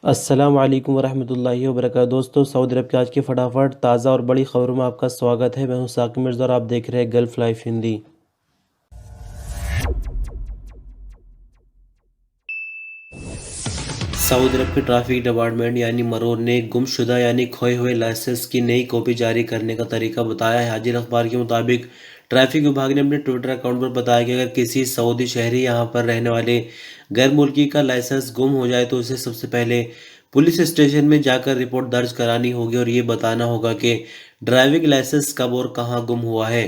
अस्सलाम वालेकुम वरहमतुल्लाहि वबरकातुहू। दोस्तों, सऊदी अरब की आज की फटाफट ताज़ा और बड़ी खबरों में आपका स्वागत है। मैं हूं साकिब मिर्ज़ा और आप देख रहे हैं गल्फ लाइफ हिंदी। सऊदी अरब के ट्रैफिक डिपार्टमेंट यानी मरोर ने गुमशुदा यानी खोए हुए लाइसेंस की नई कॉपी जारी करने का तरीका बताया है। हाजिर अखबार के मुताबिक ट्रैफिक विभाग ने अपने ट्विटर अकाउंट पर बताया कि अगर किसी सऊदी शहरी यहां पर रहने वाले गैर मुल्की का लाइसेंस गुम हो जाए तो उसे सबसे पहले पुलिस स्टेशन में जाकर रिपोर्ट दर्ज करानी होगी और ये बताना होगा कि ड्राइविंग लाइसेंस कब और कहां गुम हुआ है।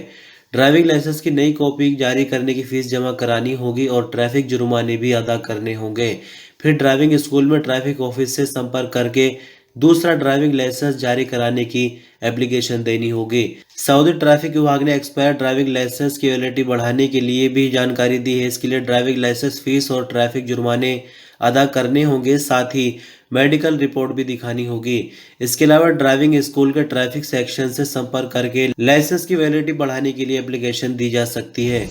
ड्राइविंग लाइसेंस की नई कॉपी जारी करने की फीस जमा करानी होगी और ट्रैफिक जुर्माने भी अदा करने होंगे। फिर ड्राइविंग स्कूल में ट्रैफिक ऑफिस से संपर्क करके दूसरा ड्राइविंग लाइसेंस जारी कराने की एप्लीकेशन देनी होगी। सऊदी ट्रैफिक विभाग ने एक्सपायर ड्राइविंग लाइसेंस की वैलिडिटी बढ़ाने के लिए भी जानकारी दी है। इसके लिए ड्राइविंग लाइसेंस फीस और ट्रैफिक जुर्माने अदा करने होंगे, साथ ही मेडिकल रिपोर्ट भी दिखानी होगी। इसके अलावा ड्राइविंग स्कूल के ट्रैफिक सेक्शन से संपर्क करके लाइसेंस की वैलिडिटी बढ़ाने के लिए एप्लीकेशन दी जा सकती है।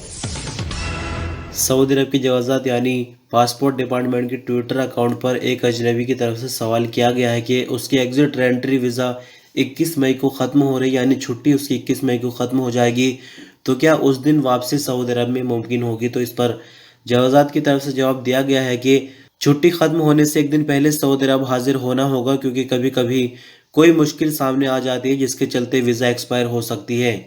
सऊदी अरब की जवाज़ात यानी पासपोर्ट डिपार्टमेंट के ट्विटर अकाउंट पर एक अजनबी की तरफ से सवाल किया गया है कि उसकी एग्जिट एंट्री वीज़ा 21 मई को ख़त्म हो रही, यानी छुट्टी उसकी 21 मई को ख़त्म हो जाएगी, तो क्या उस दिन वापसी सऊदी अरब में मुमकिन होगी। तो इस पर जवाज़ात की तरफ से जवाब दिया गया है कि छुट्टी ख़त्म होने से एक दिन पहले सऊदी अरब हाजिर होना होगा, क्योंकि कभी कभी कोई मुश्किल सामने आ जाती है जिसके चलते वीज़ा एक्सपायर हो सकती है।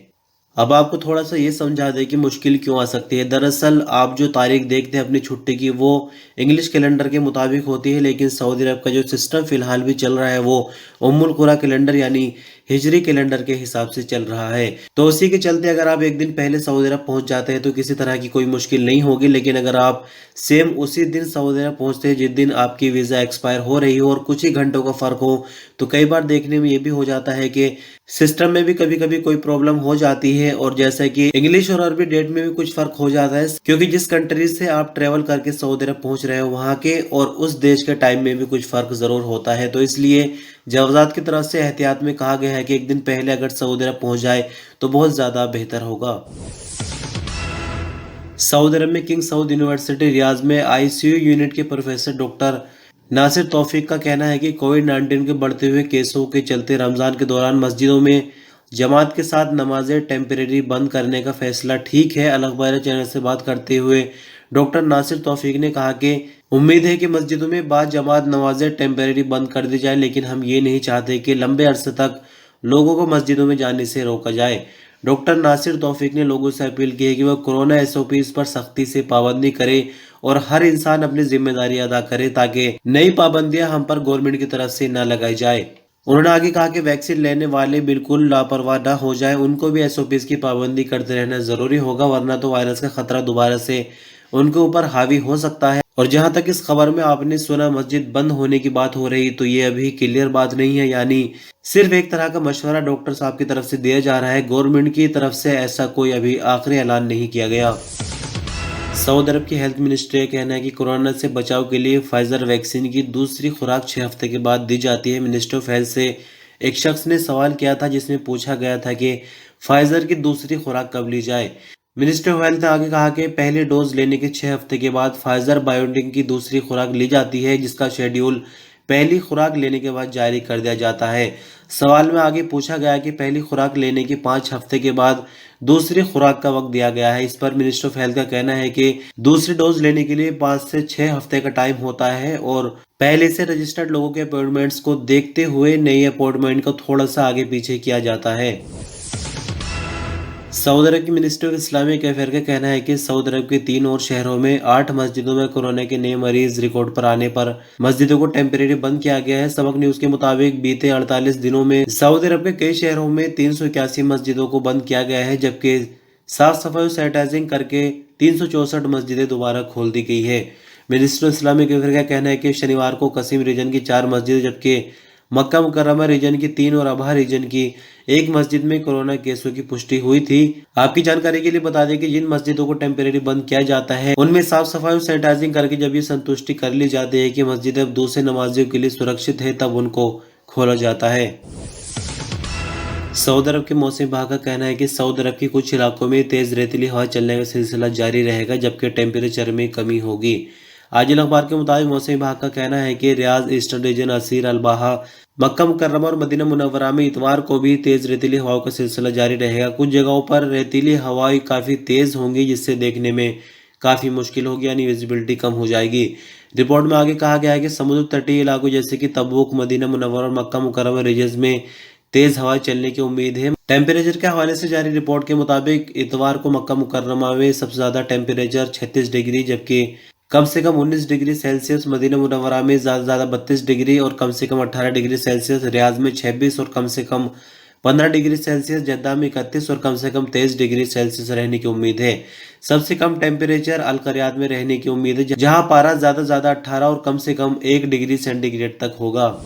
अब आपको थोड़ा सा ये समझा दें कि मुश्किल क्यों आ सकती है। दरअसल आप जो तारीख देखते हैं अपनी छुट्टी की, वो इंग्लिश कैलेंडर के मुताबिक होती है, लेकिन सऊदी अरब का जो सिस्टम फिलहाल भी चल रहा है वो उम्मुल कुरा कैलेंडर यानी हिजरी कैलेंडर के हिसाब से चल रहा है। तो उसी के चलते अगर आप एक दिन पहले सऊदी अरब पहुंच जाते हैं तो किसी तरह की कोई मुश्किल नहीं होगी, लेकिन अगर आप सेम उसी दिन सऊदी अरब पहुंचते हैं जिस दिन आपकी वीज़ा एक्सपायर हो रही हो और कुछ ही घंटों का फ़र्क हो, तो कई बार देखने में ये भी हो जाता है कि सिस्टम में भी कभी कभी कोई प्रॉब्लम हो जाती है, और जैसे कि इंग्लिश और अरबी डेट में भी कुछ फर्क हो जाता है, क्योंकि जिस कंट्री से आप ट्रेवल करके सऊदी अरब पहुंच रहे हो वहां के और उस देश के टाइम में भी कुछ फर्क जरूर होता है। तो इसलिए जवाजात की तरफ से एहतियात में कहा गया है कि एक दिन पहले अगर सऊदी अरब पहुंच जाए तो बहुत ज्यादा बेहतर होगा। सऊदी अरब में किंग सऊद यूनिवर्सिटी रियाज में आईसीयू यूनिट के प्रोफेसर डॉक्टर नासिर तौफीक का कहना है कि कोविड-19 के बढ़ते हुए केसों के चलते रमज़ान के दौरान मस्जिदों में जमात के साथ नमाजें टेम्परेरी बंद करने का फैसला ठीक है। अल अखबार चैनल से बात करते हुए डॉक्टर नासिर तौफीक ने कहा कि उम्मीद है कि मस्जिदों में बाद जमात नमाजें टेम्परेरी बंद कर दी जाए, लेकिन हम ये नहीं चाहते कि लंबे अरसे तक लोगों को मस्जिदों में जाने से रोका जाए। डॉक्टर नासिर तौफीक ने लोगों से अपील की है कि वह कोरोना एसओपीज पर सख्ती से पाबंदी करे और हर इंसान अपनी जिम्मेदारी अदा करे, ताकि नई पाबंदियां हम पर गवर्नमेंट की तरफ से न लगाई जाए। उन्होंने आगे कहा कि वैक्सीन लेने वाले बिल्कुल लापरवाह न हो जाए, उनको भी एसओपीज की पाबंदी करते रहना जरूरी होगा, वरना तो वायरस का खतरा दोबारा से उनके ऊपर हावी हो सकता है। और जहां तक इस खबर में आपने सुना मस्जिद बंद होने की बात हो रही, तो ये अभी क्लियर बात नहीं है, यानी सिर्फ एक तरह का मशवरा डॉक्टर साहब की तरफ से दिया जा रहा है। गवर्नमेंट की तरफ से ऐसा कोई अभी आखिरी ऐलान नहीं किया गया। सऊदी अरब की हेल्थ मिनिस्ट्री का कहना है कि कोरोना से बचाव के लिए फाइजर वैक्सीन की दूसरी खुराक 6 हफ्ते के बाद दी जाती है। मिनिस्टर ऑफ हेल्थ से एक शख्स ने सवाल किया था जिसमें पूछा गया था कि फाइजर की दूसरी खुराक कब ली जाए। मिनिस्टर ऑफ हेल्थ ने आगे कहा कि पहले डोज लेने के 6 हफ्ते के बाद फाइजर बायोटेक की दूसरी खुराक ली जाती है, जिसका शेड्यूल पहली खुराक लेने के बाद जारी कर दिया जाता है। सवाल में आगे पूछा गया कि पहली खुराक लेने के 5 हफ्ते के बाद दूसरी खुराक का वक्त दिया गया है। इस पर मिनिस्टर ऑफ हेल्थ का कहना है कि दूसरी डोज लेने के लिए 5 से 6 हफ्ते का टाइम होता है और पहले से रजिस्टर्ड लोगों के अपॉइंटमेंट्स को देखते हुए नई अपॉइंटमेंट को थोड़ा सा आगे पीछे किया जाता है। सऊदी अरब की मिनिस्ट्री ऑफ इस्लामिक अफेयर का कहना है कि सऊदी अरब के 3 और शहरों में 8 मस्जिदों में कोरोना के नए मरीज रिकॉर्ड पर आने पर मस्जिदों को टेम्परेरी बंद किया गया है। सबक न्यूज के मुताबिक बीते 48 दिनों में सऊदी अरब के कई शहरों में 381 मस्जिदों को बंद किया गया है, जबकि साफ सफाई और सैनिटाइजिंग करके 364 मस्जिदें दोबारा खोल दी गई है। मिनिस्टर ऑफ इस्लामिक अफेयर का कहना है कि शनिवार को कसीम रीजन की 4 मस्जिदें, जबकि मक्का मुकर्रमा रीजन की 3 और अबहा रीजन की एक मस्जिद में कोरोना केसों की पुष्टि हुई थी। आपकी जानकारी के लिए बता दें कि जिन मस्जिदों को टेम्परेरी बंद किया जाता है उनमें साफ सफाई और सैनिटाइजिंग करके जब ये संतुष्टि कर ली जाती है कि मस्जिद अब दूसरे नमाजियों के लिए सुरक्षित है, तब उनको खोला जाता है। सऊदी अरब के मौसम विभाग का कहना है कि सऊदी अरब के कुछ इलाकों में तेज रेतीली हवा चलने का सिलसिला जारी रहेगा, जबकि टेम्परेचर में कमी होगी। आजिल अखबार के मुताबिक मौसम विभाग का कहना है कि रियाज, ईस्टर्न रीजन, असीर, अलबाहा, मक्का मुकर्रमा और मदीना मुनव्वरा में इतवार को भी तेज रेतीली हवाओं का सिलसिला जारी रहेगा। कुछ जगहों पर रेतीली हवाएं काफ़ी तेज होंगी, जिससे देखने में काफ़ी मुश्किल होगी, यानी विजिबिलिटी कम हो जाएगी। रिपोर्ट में आगे कहा गया है कि समुद्र तटीय इलाकों जैसे कि तबूक, मदीना मुनव्वरा और मक्का मुकर्रमा रीजन में तेज हवाएं चलने की उम्मीद है। टेम्परेचर के हवाले से जारी रिपोर्ट के मुताबिक इतवार को मक्का मुकर्रमा में सबसे ज्यादा टेम्परेचर 36 डिग्री, जबकि कम से कम 19 डिग्री सेल्सियस मदीना मुनव्वरा में ज्यादा 32 डिग्री और कम से कम 18 डिग्री सेल्सियस, रियाज में 26 और कम से कम 15 डिग्री सेल्सियस, जद्दा में 31 और कम से कम 23 डिग्री सेल्सियस रहने की उम्मीद है। सबसे कम टेम्परेचर अल करियात में रहने की उम्मीद है, जहां पारा ज्यादा 18 और कम से कम 1 डिग्री सेंटीग्रेड तक होगा।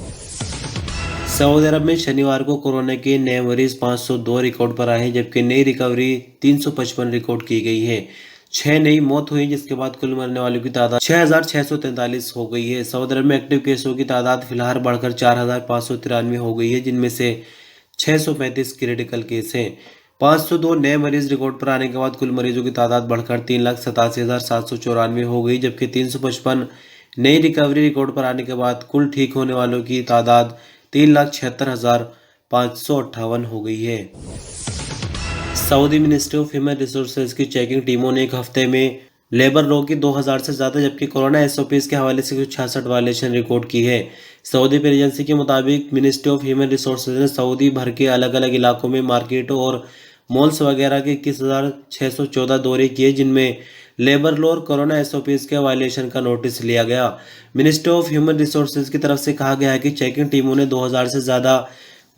सऊदी अरब में शनिवार को कोरोना के नए मरीज 502 रिकॉर्ड पर आए हैं, जबकि नई रिकवरी 355 रिकॉर्ड की गई है। 6 नई मौत हुई, जिसके बाद कुल मरने वालों की तादाद 6,643 हो गई है। सऊदी अरब में एक्टिव केसों की तादाद फिलहाल बढ़कर 4,593 हो गई है, जिनमें से 635 क्रिटिकल केस हैं। 502 नए मरीज रिकॉर्ड पर आने के बाद कुल मरीजों की तादाद बढ़कर 3,87,794 हो गई, जबकि 355 नई रिकवरी रिकॉर्ड पर आने के बाद कुल ठीक होने वालों की तादाद 3,76,558 हो गई है। Saudi ministry of human resources की चेकिंग टीमों ने एक हफ्ते में लेबर लॉ की 2000 से ज्यादा, जबकि कोरोना एसओपीज के हवाले से कुछ 66 वायलेशन रिकॉर्ड की है। सऊदी प्रेस एजेंसी के मुताबिक मिनिस्ट्री ऑफ ह्यूमन रिसोर्सेज ने सऊदी भर के अलग अलग इलाकों में मार्केटों और मॉल्स वगैरह के 21,614 दौरे किए, जिनमें लेबर लॉ और कोरोना एसओपीज के वायलेशन का नोटिस लिया गया। मिनिस्ट्री ऑफ ह्यूमन रिसोर्सेज की तरफ से कहा गया है कि चेकिंग टीमों ने 2000 से ज्यादा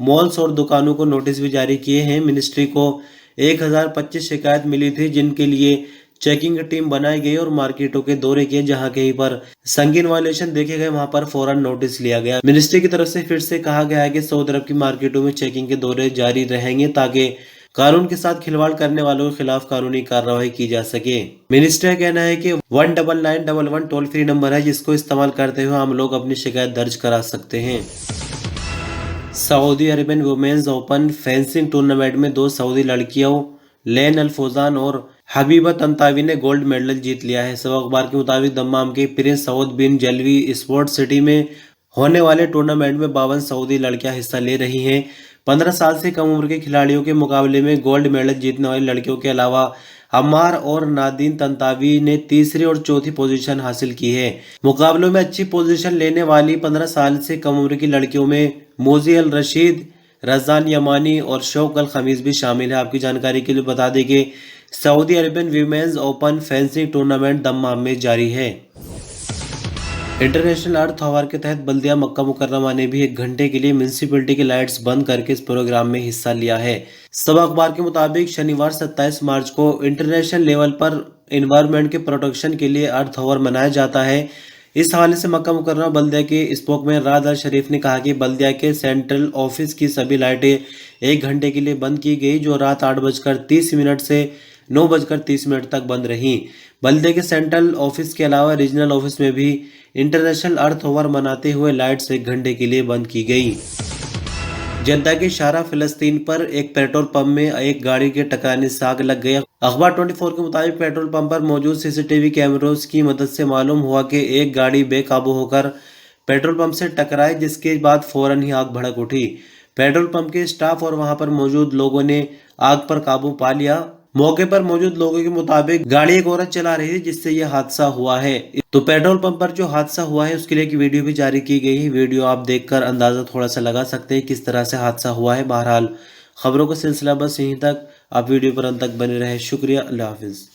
मॉल्स और दुकानों को नोटिस भी जारी किए हैं। मिनिस्ट्री को 1025 शिकायत मिली थी, जिनके लिए चेकिंग टीम बनाई गई और मार्केटों के दौरे किए। जहां कहीं पर संगीन वायलेशन देखे गए, वहां पर फौरन नोटिस लिया गया। मिनिस्ट्री की तरफ से फिर से कहा गया है कि सऊदी अरब की मार्केटों में चेकिंग के दौरे जारी रहेंगे, ताकि कानून के साथ खिलवाड़ करने वालों के खिलाफ कानूनी कार्रवाई की जा सके। मिनिस्ट्री का कहना है कि 19911 टोल फ्री नंबर है, जिसको इस्तेमाल करते हुए हम लोग अपनी शिकायत दर्ज करा सकते हैं। Saudi Arabian women's open fencing tournament में 2 सऊदी लड़कियों लेन अल फौजान और हबीबा तंतावी ने गोल्ड मेडल जीत लिया है। सब अखबार के मुताबिक दम्माम के प्रिंस सऊद बिन जलवी स्पोर्ट्स सिटी में होने वाले टूर्नामेंट में 52 सऊदी लड़कियां हिस्सा ले रही हैं। 15 साल से कम उम्र के खिलाड़ियों के मुकाबले में गोल्ड मेडल जीतने वाली लड़कियों के अलावा अम्मार और नादीन तंतावी ने तीसरी और चौथी पोजीशन हासिल की है। मुकाबलों में अच्छी पोजीशन लेने वाली 15 साल से कम उम्र की लड़कियों में मोजी अल रशीद, रज़ान यमानी और शौक अल खमीस भी शामिल है। आपकी जानकारी के लिए बता दें कि Saudi Arabian women's open fencing tournament Dammam में जारी है। इंटरनेशनल अर्थ आवर के तहत बल्दिया मक्का मुकर्रमा ने भी 1 घंटे के लिए म्यूनिसिपैलिटी की लाइट्स बंद करके इस प्रोग्राम में हिस्सा लिया है। सब अखबार के मुताबिक शनिवार 27 मार्च को इंटरनेशनल लेवल पर एनवायरनमेंट के प्रोटेक्शन के लिए अर्थ आवर मनाया जाता है। इस हवाले से मक्का मुकर्रमा बल्दिया के स्पोकमैन राद अल शरीफ ने कहा कि बल्दिया के सेंट्रल ऑफिस की सभी लाइटें 1 घंटे के लिए बंद की गई, जो रात 8:30 से 9:30 तक बंद रहीं। बल्दिया के सेंट्रल ऑफिस के अलावा रीजनल ऑफिस में भी इंटरनेशनल अर्थ आवर मनाते हुए लाइट्स 1 घंटे के लिए बंद की गई। जद्दा के शारा फिलिस्तीन पर एक पेट्रोल पंप में एक गाड़ी के टकराने से आग लग गई। अखबार 24 के मुताबिक पेट्रोल पंप पर मौजूद सीसीटीवी कैमरों की मदद से मालूम हुआ कि एक गाड़ी बेकाबू होकर पेट्रोल पंप से टकराई, जिसके बाद फौरन ही आग भड़क उठी। पेट्रोल पंप के स्टाफ और वहां पर मौजूद लोगों ने आग पर काबू पा लिया। मौके पर मौजूद लोगों के मुताबिक गाड़ी एक औरत चला रही थी, जिससे यह हादसा हुआ है। तो पेट्रोल पंप पर जो हादसा हुआ है उसके लिए एक वीडियो भी जारी की गई है। वीडियो आप देखकर अंदाजा थोड़ा सा लगा सकते हैं किस तरह से हादसा हुआ है। बहरहाल खबरों का सिलसिला बस यहीं तक। आप वीडियो पर अंत तक बने रहे। शुक्रिया। अल्लाह हाफिज।